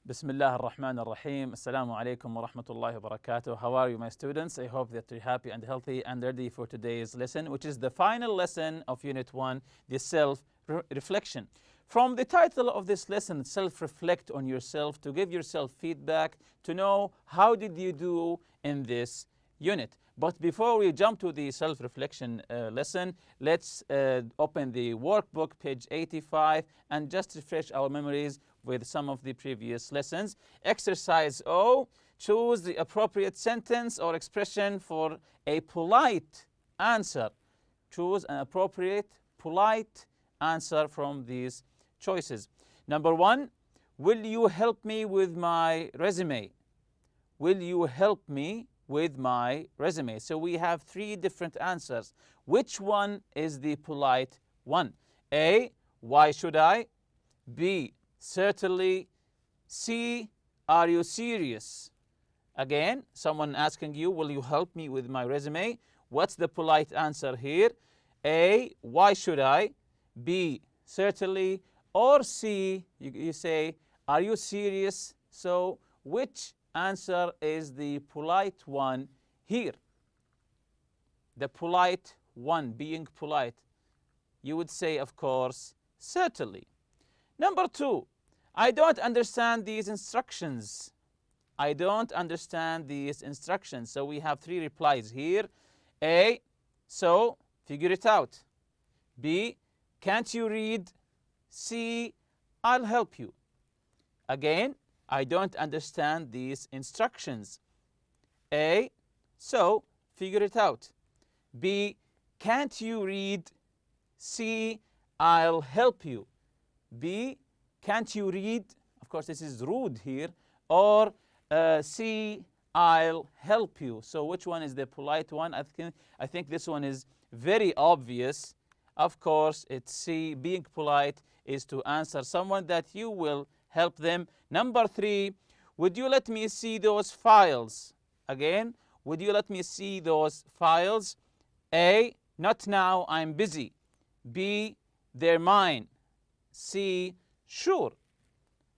Bismillah ar-Rahman ar-Rahim. Assalamu alaikum wa rahmatullahi wa barakatuh. How are you, my students? I hope that you're happy and healthy and ready for today's lesson, which is the final lesson of Unit 1, the self-reflection. From the title of this lesson, self-reflect on yourself, to give yourself feedback, to know how did you do in this unit. But before we jump to the self-reflection lesson, let's open the workbook, page 85, and just refresh our memories with some of the previous lessons. Exercise O, choose the appropriate sentence or expression for a polite answer. Choose an appropriate, polite answer from these choices. Number 1, will you help me with my resume? Will you help me with my resume? So we have 3 different answers. Which one is the polite one? A, why should I? B, certainly. C, are you serious? Again, someone asking you, will you help me with my resume? What's the polite answer here? A, why should I? B, certainly. Or C, you say, are you serious? So which answer is the polite one here? The polite one, being polite. You would say, of course, certainly. Number 2, I don't understand these instructions. I don't understand these instructions. So we have 3 replies here. A, so figure it out. B, can't you read? C, I'll help you. Again, I don't understand these instructions. A, so figure it out. B, can't you read? C, I'll help you. B, can't you read? Of course, this is rude here. Or C, I'll help you. So which one is the polite one? I think this one is very obvious. Of course, it's C. Being polite is to answer someone that you will help them. Number 3, would you let me see those files? Again, would you let me see those files? A, not now, I'm busy. B, they're mine. C, sure.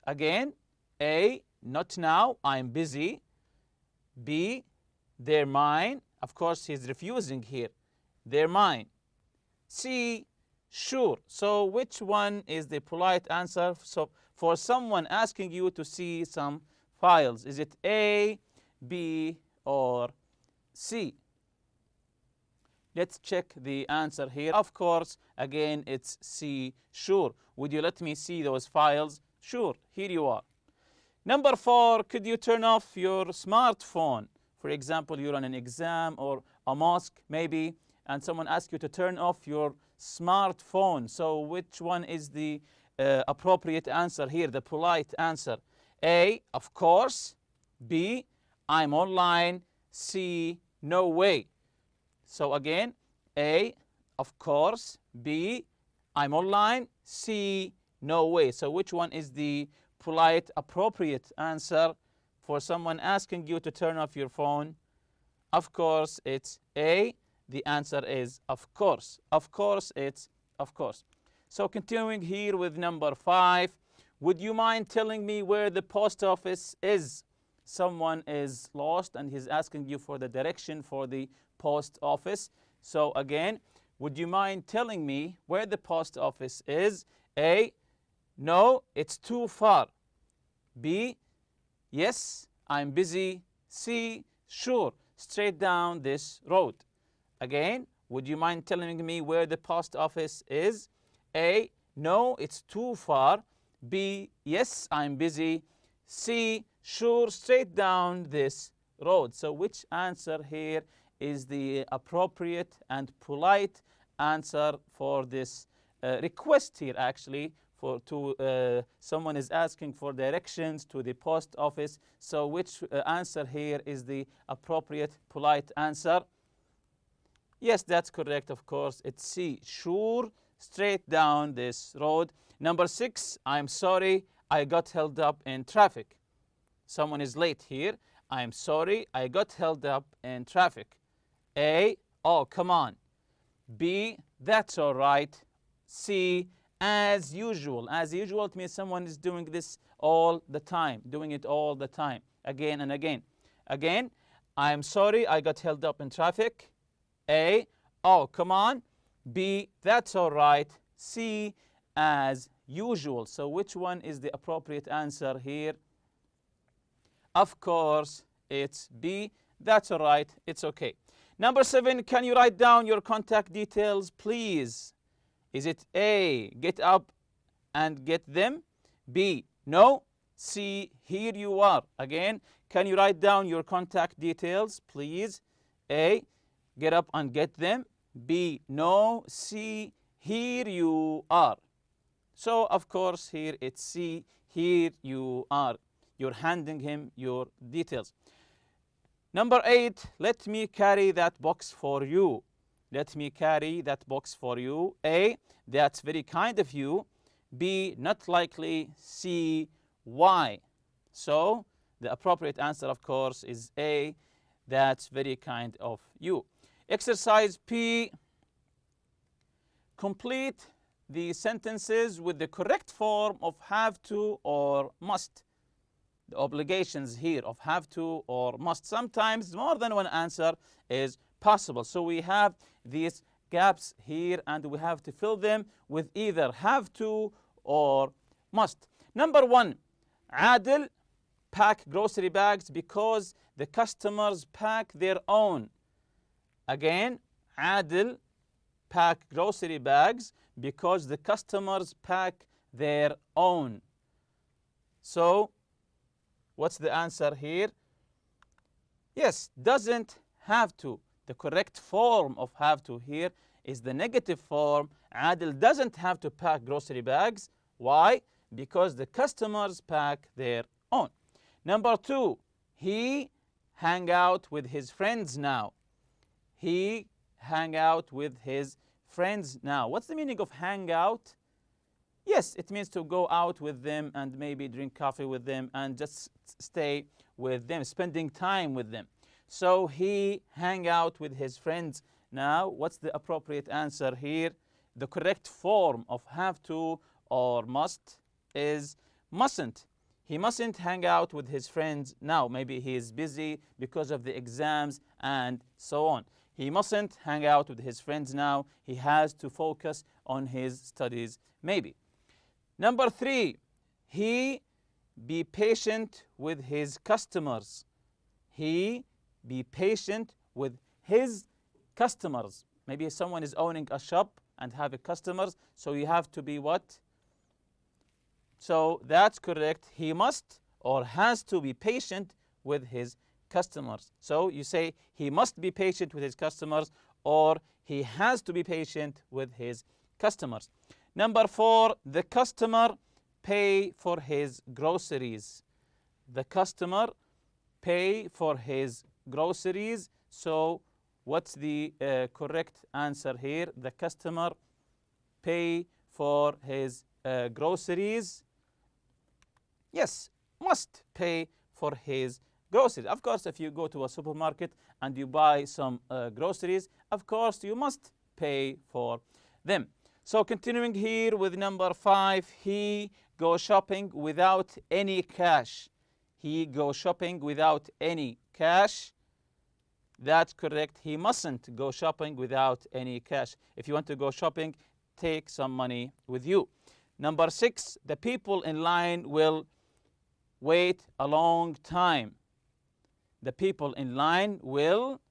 Again, A, not now, I'm busy. B, they're mine. Of course, he's refusing here. They're mine. C, sure. So which one is the polite answer? So for someone asking you to see some files, is it A, B, or C? Let's check the answer here. Of course, again, it's C, sure. Would you let me see those files? Sure, here you are. Number 4, could you turn off your smartphone? For example, you're on an exam or a mosque maybe, and someone asks you to turn off your smartphone. So which one is the appropriate answer here, the polite answer? A, of course. B, I'm online. C, no way. So again, A, of course. B, I'm online. C, no way. So which one is the polite, appropriate answer for someone asking you to turn off your phone? Of course, it's A. The answer is of course. Of course, it's of course. So continuing here with number 5, would you mind telling me where the post office is? Someone is lost and he's asking you for the direction for the post office. So again, would you mind telling me where the post office is? A, no, it's too far. B, yes, I'm busy. C, sure, straight down this road. Again, would you mind telling me where the post office is? A, no, it's too far. B, yes, I'm busy. C, sure, straight down this road. So which answer here is the appropriate and polite answer for this request here actually? Someone is asking for directions to the post office. So which answer here is the appropriate, polite answer? Yes, that's correct, of course. It's C, sure, straight down this road. Number 6, I'm sorry, I got held up in traffic. Someone is late here. I'm sorry, I got held up in traffic. A, oh, come on. B, that's all right. C, as usual. As usual, it means someone is doing this all the time, doing it all the time, again and again. Again, I'm sorry I got held up in traffic. A, oh, come on. B, that's all right. C, as usual. So which one is the appropriate answer here? Of course, it's B. That's all right. It's okay. Number 7, can you write down your contact details, please? Is it A, get up and get them? B, no. C, here you are. Again, can you write down your contact details, please? A, get up and get them. B, no. C, here you are. So, of course, here it's C, here you are. You're handing him your details. Number 8, let me carry that box for you. Let me carry that box for you. A, that's very kind of you. B, not likely. C, why? So, the appropriate answer, of course, is A, that's very kind of you. Exercise P, complete the sentences with the correct form of have to or must. The obligations here of have to or must. Sometimes more than one answer is possible. So we have these gaps here and we have to fill them with either have to or must. Number 1, Adil pack grocery bags because the customers pack their own. Again, Adil pack grocery bags because the customers pack their own. So, what's the answer here? Yes, doesn't have to. The correct form of have to here is the negative form. Adil doesn't have to pack grocery bags. Why? Because the customers pack their own. Number 2, he hang out with his friends now. He hang out with his friends now. What's the meaning of hang out? Yes, it means to go out with them and maybe drink coffee with them and just stay with them, spending time with them. So he hang out with his friends now. What's the appropriate answer here? The correct form of have to or must is mustn't. He mustn't hang out with his friends now. Maybe he is busy because of the exams and so on. He mustn't hang out with his friends now. He has to focus on his studies maybe. Number 3, he be patient with his customers. He be patient with his customers. Maybe someone is owning a shop and have customers, so you have to be what? So that's correct. He must or has to be patient with his customers. So you say he must be patient with his customers or he has to be patient with his customers. Number 4, the customer pay for his groceries. The customer pay for his groceries. So what's the correct answer here? The customer pay for his groceries. Yes, must pay for his groceries. Of course, if you go to a supermarket and you buy some groceries, of course, you must pay for them. So continuing here with number 5, he go shopping without any cash. He go shopping without any cash. That's correct. He mustn't go shopping without any cash. If you want to go shopping, take some money with you. Number 6, the people in line will wait a long time. The people in line will,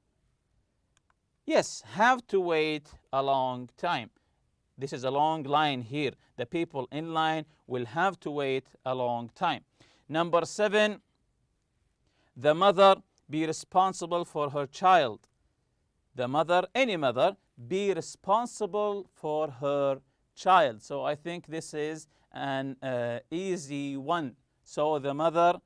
yes, have to wait a long time. This is a long line here. The people in line will have to wait a long time. Number 7, the mother be responsible for her child. The mother, any mother, be responsible for her child. So I think this is an easy one. So the mother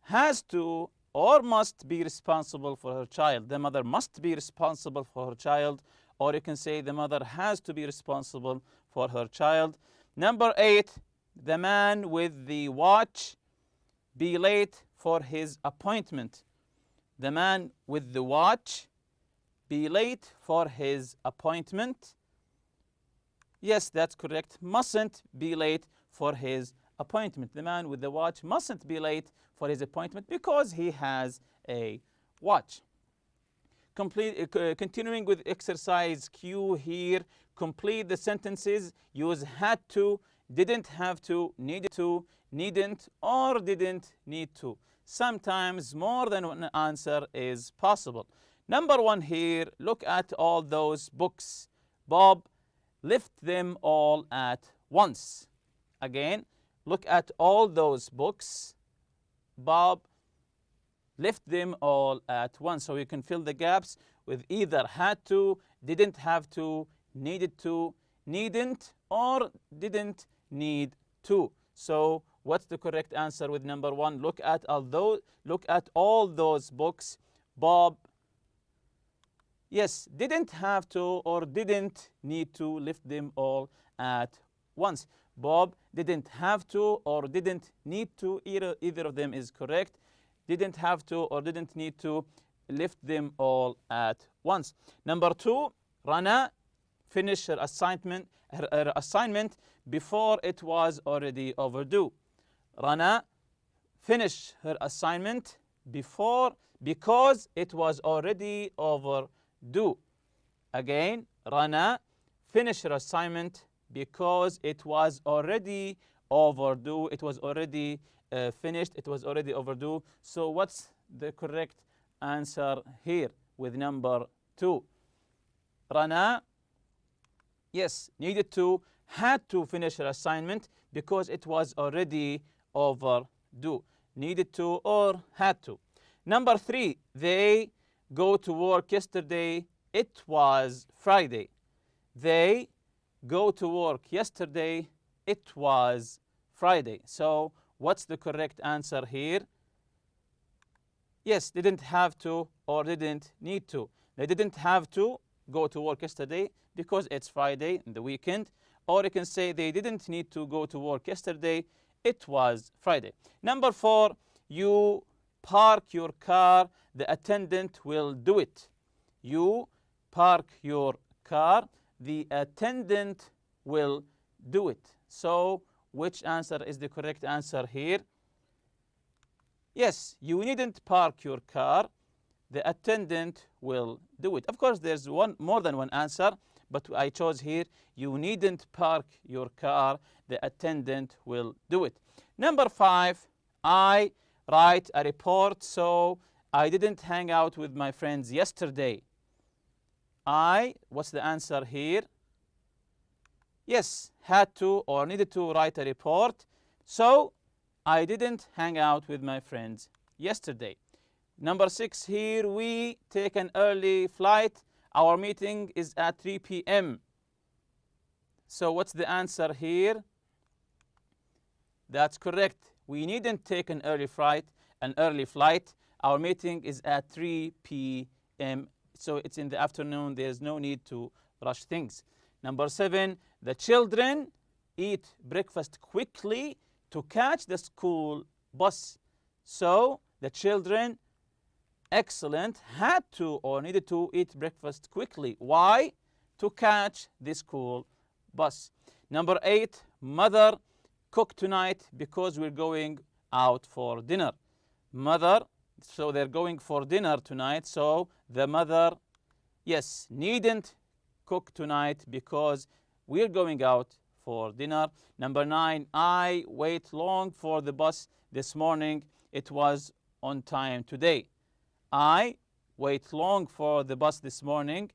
has to or must be responsible for her child. The mother must be responsible for her child, or you can say the mother has to be responsible for her child. Number 8, the man with the watch be late for his appointment. The man with the watch be late for his appointment. Yes, that's correct. Mustn't be late for his appointment. The man with the watch mustn't be late for his appointment because he has a watch. Continuing with exercise Q here, complete the sentences. Use had to, didn't have to, needed to, needn't, or didn't need to. Sometimes more than one answer is possible. Number 1 here, look at all those books. Bob left them all at once. Again, look at all those books. Bob left them all at once. So you can fill the gaps with either had to, didn't have to, needed to, needn't, or didn't need to. So what's the correct answer with number 1? Look at all those books. Bob, yes, didn't have to or didn't need to lift them all at once. Bob didn't have to or didn't need to. Either of them is correct. Didn't have to or didn't need to lift them all at once. Number 2, Rana finished her assignment before it was already overdue. Rana finished her assignment because it was already overdue. Again, Rana finished her assignment because it was already overdue. It was already finished. It was already overdue. So what's the correct answer here with number 2? Rana, yes, needed to, had to finish her assignment because it was already overdue. Needed to or had to. Number 3, they go to work yesterday. It was Friday. They go to work yesterday. It was Friday. So what's the correct answer here? Yes, didn't have to or didn't need to. They didn't have to go to work yesterday because it's Friday in the weekend. Or you can say they didn't need to go to work yesterday. It was Friday. Number 4, you park your car. The attendant will do it. You park your car. The attendant will do it. So which answer is the correct answer here? Yes, you needn't park your car. The attendant will do it. Of course, there's more than one answer, but I chose here, you needn't park your car. The attendant will do it. Number 5, I write a report, so I didn't hang out with my friends yesterday. What's the answer here? Yes, had to or needed to write a report. So I didn't hang out with my friends yesterday. Number 6 here, we take an early flight. Our meeting is at 3 p.m. So what's the answer here? That's correct. We needn't take an early flight. Our meeting is at 3 p.m. So it's in the afternoon. There's no need to rush things. Number 7, the children eat breakfast quickly to catch the school bus. So the children, excellent, had to or needed to eat breakfast quickly. Why? To catch the school bus. Number 8, mother cook tonight because we're going out for dinner. Mother, so they're going for dinner tonight. So the mother, yes, needn't cook tonight because we're going out for dinner. Number 9, I wait long for the bus this morning. It was on time today. I wait long for the bus this morning.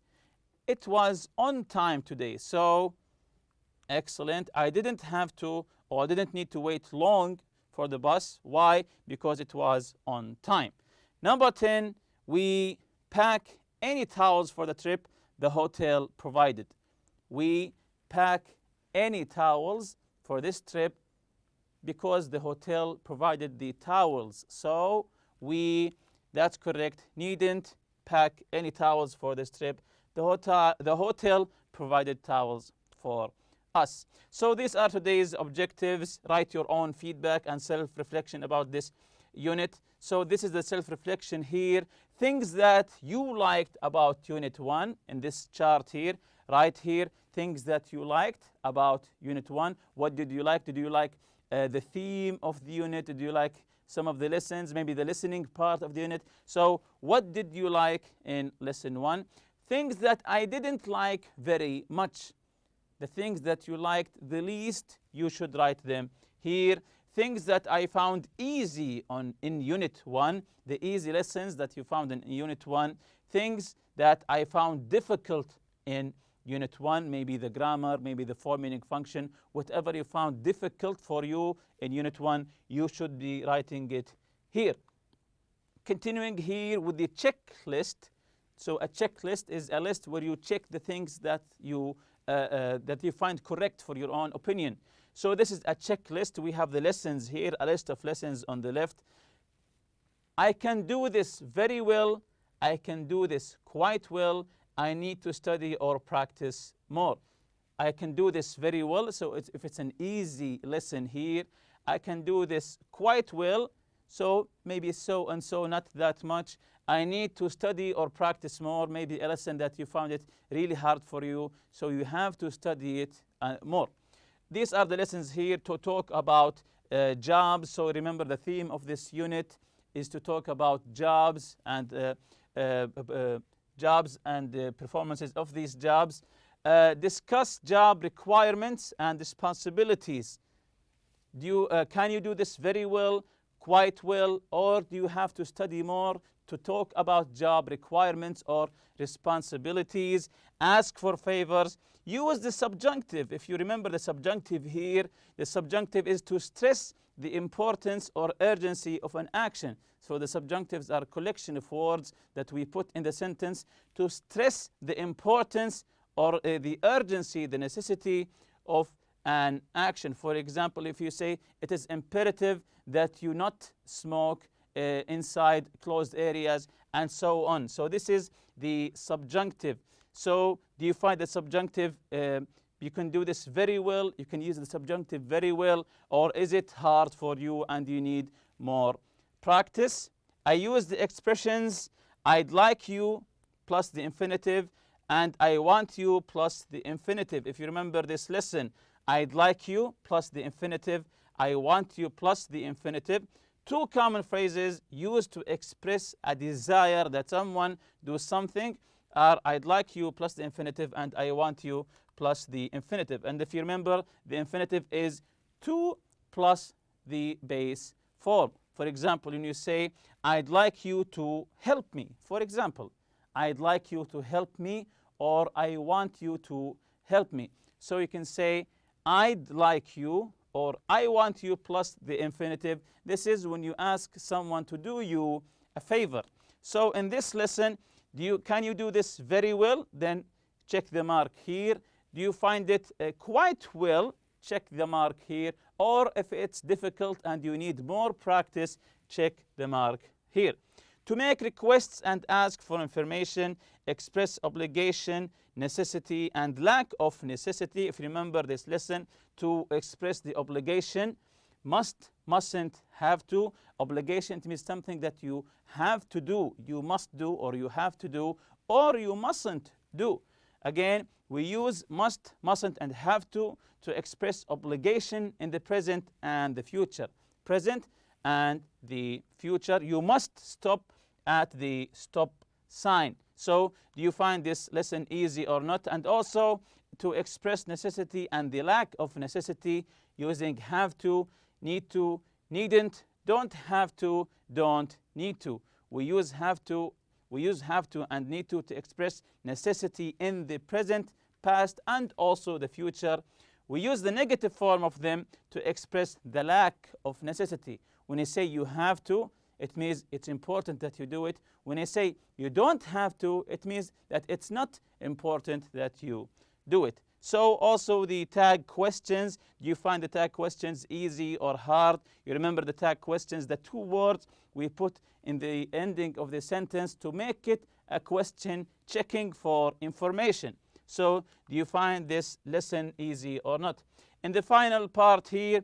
It was on time today. So excellent. I didn't have to or didn't need to wait long for the bus. Why? Because it was on time. Number 10, we pack any towels for the trip the hotel provided. We pack any towels for this trip because the hotel provided the towels. So that's correct, needn't pack any towels for this trip. The hotel provided towels for us. So these are today's objectives. Write your own feedback and self-reflection about this unit. So this is the self-reflection here. Things that you liked about Unit 1 in this chart here. Write here things that you liked about Unit 1. What did you like? Did you like the theme of the unit? Did you like some of the lessons, maybe the listening part of the unit? So what did you like in Lesson 1? Things that I didn't like very much. The things that you liked the least, you should write them here. Things that I found easy in Unit 1, the easy lessons that you found in Unit 1. Things that I found difficult in Unit 1, maybe the grammar, maybe the form meaning function, whatever you found difficult for you in Unit 1, you should be writing it here. Continuing here with the checklist. So a checklist is a list where you check the things that you find correct for your own opinion. So this is a checklist. We have the lessons here, a list of lessons on the left. I can do this very well. I can do this quite well. I need to study or practice more. I can do this very well. So if it's an easy lesson here, I can do this quite well. So maybe so and so, not that much. I need to study or practice more. Maybe a lesson that you found it really hard for you. So you have to study it more. These are the lessons here to talk about jobs. So remember, the theme of this unit is to talk about jobs and performances of these jobs. Discuss job requirements and responsibilities. Can you do this very well, quite well, or do you have to study more to talk about job requirements or responsibilities? Ask for favors. Use the subjunctive. If you remember the subjunctive here, the subjunctive is to stress the importance or urgency of an action. So the subjunctives are a collection of words that we put in the sentence to stress the importance or the urgency, the necessity of an action. For example, if you say it is imperative that you not smoke inside closed areas, and so on. So this is the subjunctive. So do you find the subjunctive, you can do this very well, you can use the subjunctive very well, or is it hard for you and you need more practice? I use the expressions I'd like you plus the infinitive and I want you plus the infinitive. If you remember this lesson, I'd like you plus the infinitive, I want you plus the infinitive. Two common phrases used to express a desire that someone do something are I'd like you plus the infinitive and I want you plus the infinitive. And if you remember, the infinitive is to plus the base form. For example, when you say, I'd like you to help me. For example, I'd like you to help me, or I want you to help me. So you can say, I'd like you, or I want you plus the infinitive. This is when you ask someone to do you a favor. So in this lesson, can you do this very well? Then check the mark here. Do you find it quite well? Check the mark here. Or if it's difficult and you need more practice, check the mark here. To make requests and ask for information, express obligation, necessity, and lack of necessity. If you remember this lesson, to express the obligation, must, mustn't, have to. Obligation means something that you have to do. You must do, or you have to do, or you mustn't do. Again, we use must, mustn't, and have to express obligation in the present and the future. Present and the future. You must stop at the stop sign. So do you find this lesson easy or not? And also to express necessity and the lack of necessity using have to, need to, needn't, don't have to, don't need to. We use have to and need to express necessity in the present, past, and also the future. We use the negative form of them to express the lack of necessity. When you say you have to, it means it's important that you do it. When I say you don't have to, it means that it's not important that you do it. So also the tag questions. Do you find the tag questions easy or hard? You remember the tag questions, the two words we put in the ending of the sentence to make it a question checking for information. So do you find this lesson easy or not? In the final part here,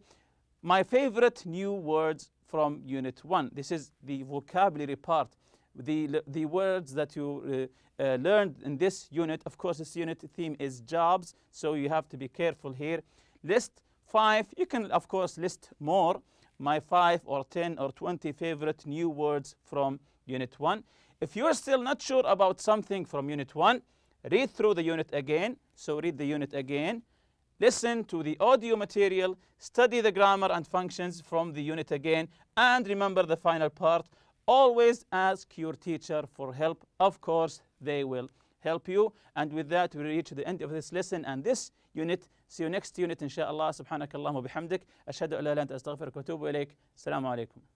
my favorite new words from Unit 1. This is the vocabulary part. the words that you learned in this unit. Of course, this unit theme is jobs, so you have to be careful here. List 5. You can, of course, list more. My 5 or 10 or 20 favorite new words from Unit 1. If you're still not sure about something from Unit 1, read through the unit again. So read the unit again. Listen to the audio material. Study the grammar and functions from the unit again. And remember the final part. Always ask your teacher for help. Of course, they will help you. And with that, we reach the end of this lesson and this unit. See you next unit, inshallah. Subhanakallah wa bihamdik. Ashhadu an la ilaha illa anta astaghfiruka wa atubu ilayk. Assalamu alaikum.